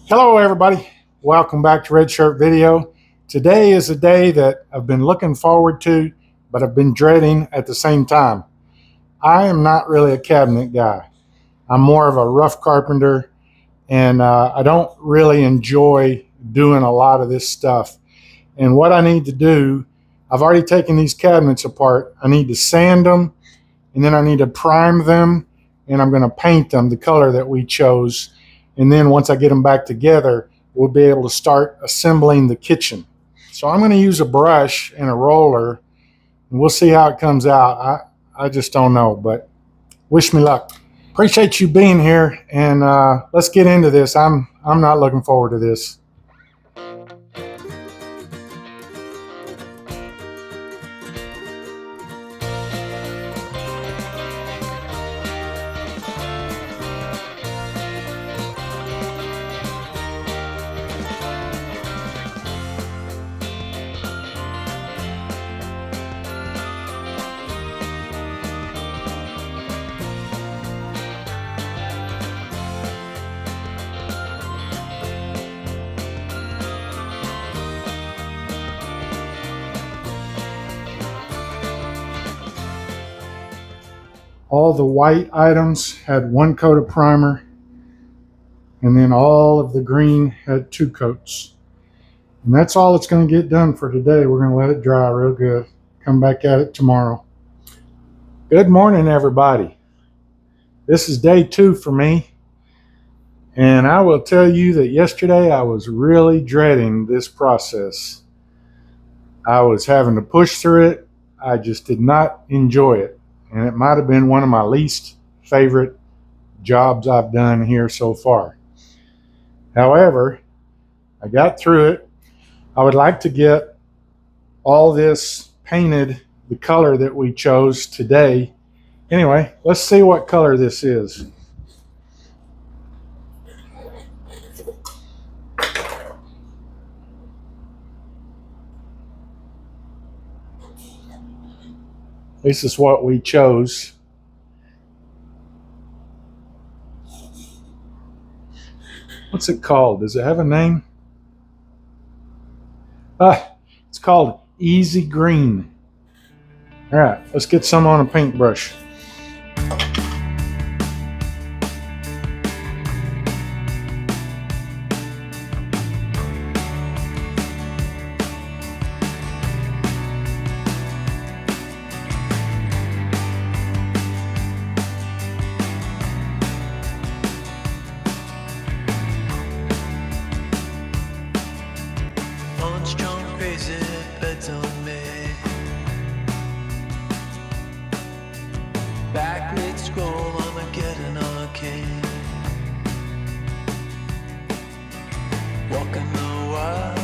Hello everybody, welcome back to Red Shirt Video. Today is a day that I've been looking forward to, but I've been dreading at the same time. I am not really a cabinet guy. I'm more of a rough carpenter, and I don't really enjoy doing a lot of this stuff. And what I need to do, I've already taken these cabinets apart. I need to sand them, and then I need to prime them, and I'm going to paint them the color that we chose. And then once I get them back together, we'll be able to start assembling the kitchen. So I'm going to use a brush and a roller, and we'll see how it comes out. I just don't know, but wish me luck. Appreciate you being here, and let's get into this. I'm not looking forward to this. All the white items had one coat of primer, and then all of the green had two coats. And that's all it's going to get done for today. We're going to let it dry real good. Come back at it tomorrow. Good morning, everybody. This is day 2 for me. And I will tell you that yesterday I was really dreading this process. I was having to push through it. I just did not enjoy it. And it might have been one of my least favorite jobs I've done here so far. However, I got through it. I would like to get all this painted the color that we chose today. Anyway, let's see what color this is. This is what we chose. What's it called? Does it have a name? It's called Easy Green. All right, let's get some on a paintbrush. Back mid scroll, I'ma get an arcade. Walking the wire,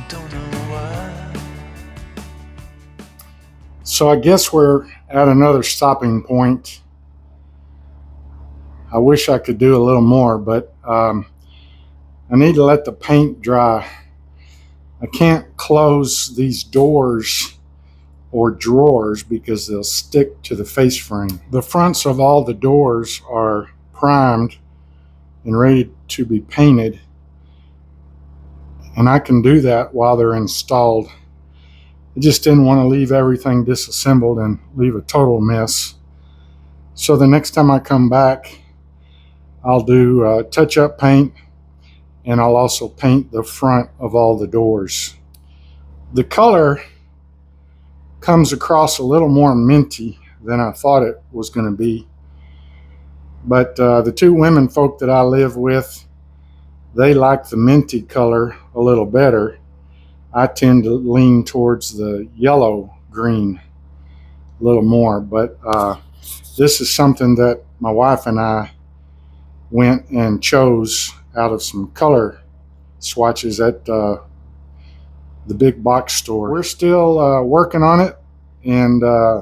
don't know why. So I guess we're at another stopping point. I wish I could do a little more, but I need to let the paint dry. I can't close these doors or drawers because they'll stick to the face frame. The fronts of all the doors are primed and ready to be painted, and I can do that while they're installed. I just didn't want to leave everything disassembled and leave a total mess. So the next time I come back, I'll do touch-up paint, and I'll also paint the front of all the doors. The color comes across a little more minty than I thought it was going to be. But the two women folk that I live with, they like the minty color a little better. I tend to lean towards the yellow green a little more. But this is something that my wife and I went and chose out of some color swatches at the big box store. We're still working on it, and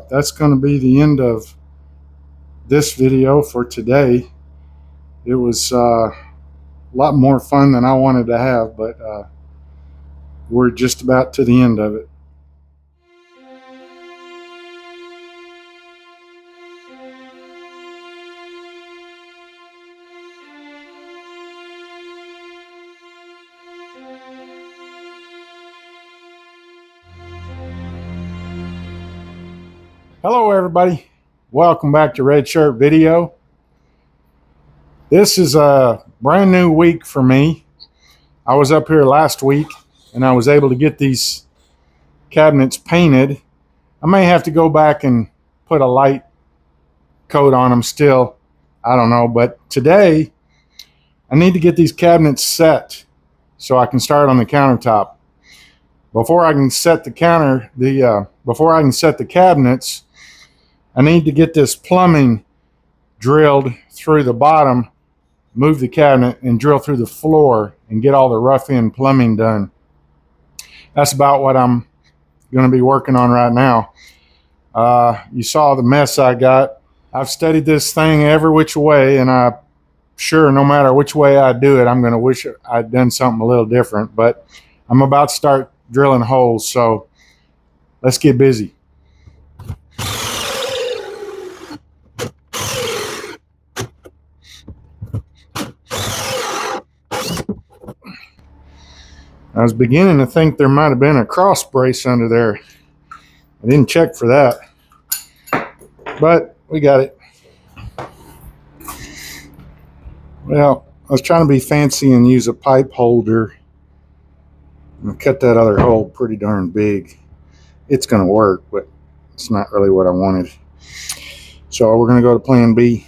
that's going to be the end of this video for today. It was a lot more fun than I wanted to have, but we're just about to the end of it. Hello everybody, welcome back to Red Shirt Video. This is a brand new week for me. I was up here last week and I was able to get these cabinets painted. I may have to go back and put a light coat on them still, I don't know, but today I need to get these cabinets set so I can start on the countertop. Before I can set the cabinets, I need to get this plumbing drilled through the bottom, move the cabinet, and drill through the floor and get all the rough-in plumbing done. That's about what I'm going to be working on right now. You saw the mess I got. I've studied this thing every which way, and I'm sure no matter which way I do it, I'm going to wish I'd done something a little different. But I'm about to start drilling holes, so let's get busy. I was beginning to think there might have been a cross brace under there. I didn't check for that, but we got it. Well, I was trying to be fancy and use a pipe holder and cut that other hole pretty darn big. It's going to work, but it's not really what I wanted. So we're going to go to plan B.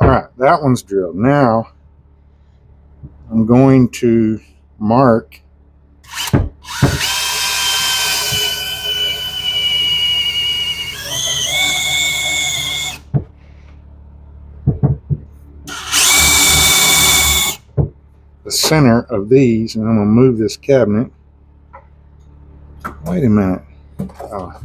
All right, that one's drilled. Now I'm going to mark the center of these, and I'm going to move this cabinet. Wait a minute. Oh.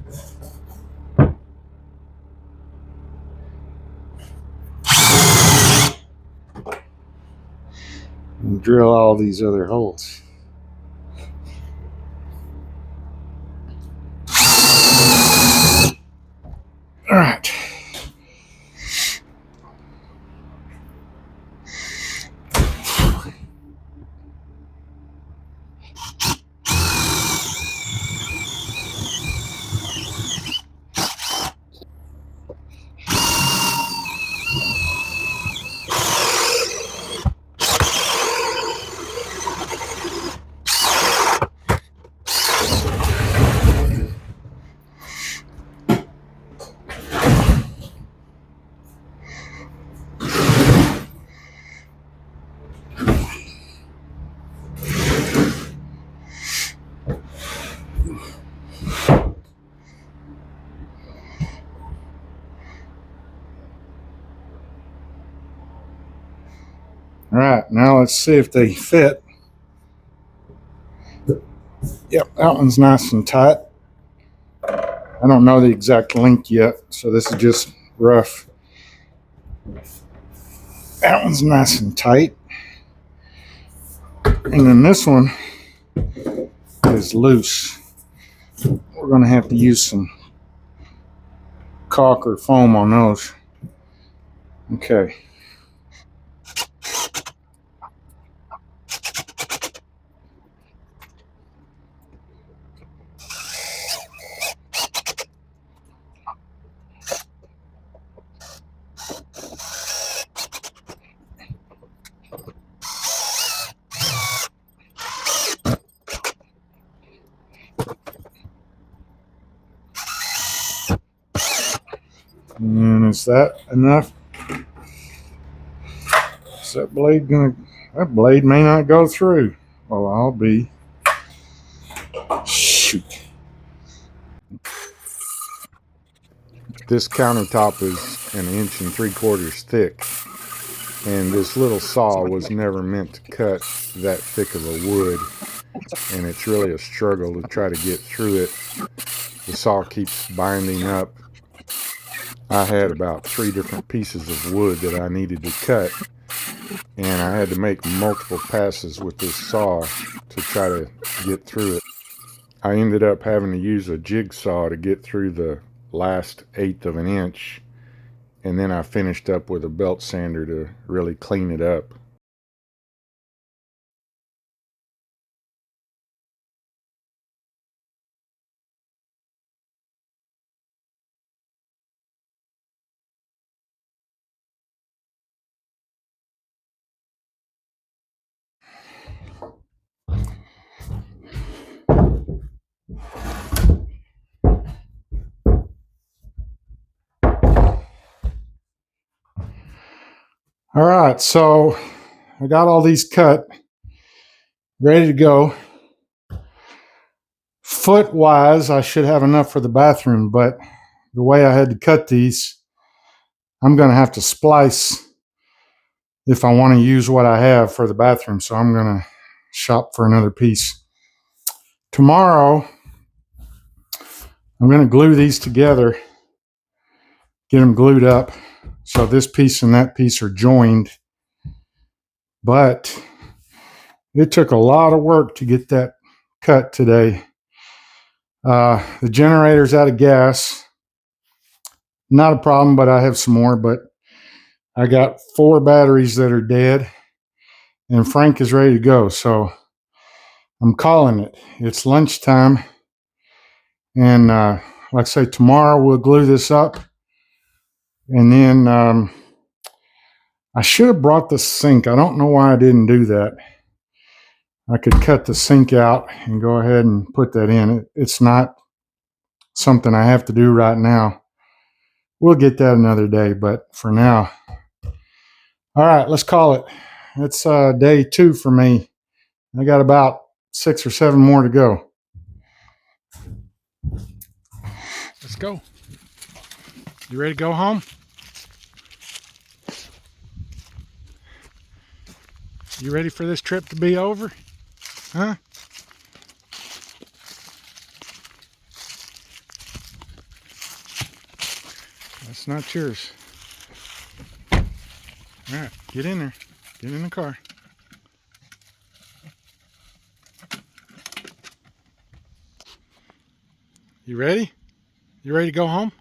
And drill all these other holes. All right. All right, now let's see if they fit. Yep, that one's nice and tight. I don't know the exact length yet, so this is just rough. That one's nice and tight. And then this one is loose. We're going to have to use some caulk or foam on those. Okay. And is that enough? Is that blade gonna? That blade may not go through. Well, I'll be. Shoot. This countertop is 1 3/4 inches thick, and this little saw was never meant to cut that thick of a wood, and it's really a struggle to try to get through it. The saw keeps binding up. I had about 3 different pieces of wood that I needed to cut, and I had to make multiple passes with this saw to try to get through it. I ended up having to use a jigsaw to get through the last 1/8 of an inch, and then I finished up with a belt sander to really clean it up. All right, so I got all these cut, ready to go. Foot wise, I should have enough for the bathroom, but the way I had to cut these, I'm going to have to splice if I want to use what I have for the bathroom. So I'm going to shop for another piece. Tomorrow, I'm going to glue these together, get them glued up. So this piece and that piece are joined. But it took a lot of work to get that cut today. The generator's out of gas. Not a problem, but I have some more. But I got 4 batteries that are dead. And Frank is ready to go. So I'm calling it. It's lunchtime. And like I say, tomorrow we'll glue this up. And then I should have brought the sink. I don't know why I didn't do that. I could cut the sink out and go ahead and put that in. It's not something I have to do right now. We'll get that another day, but for now. All right, let's call it. It's day 2 for me. I got about 6 or 7 more to go. Let's go. You ready to go home? You ready for this trip to be over? Huh? That's not yours. All right, get in there. Get in the car. You ready? You ready to go home?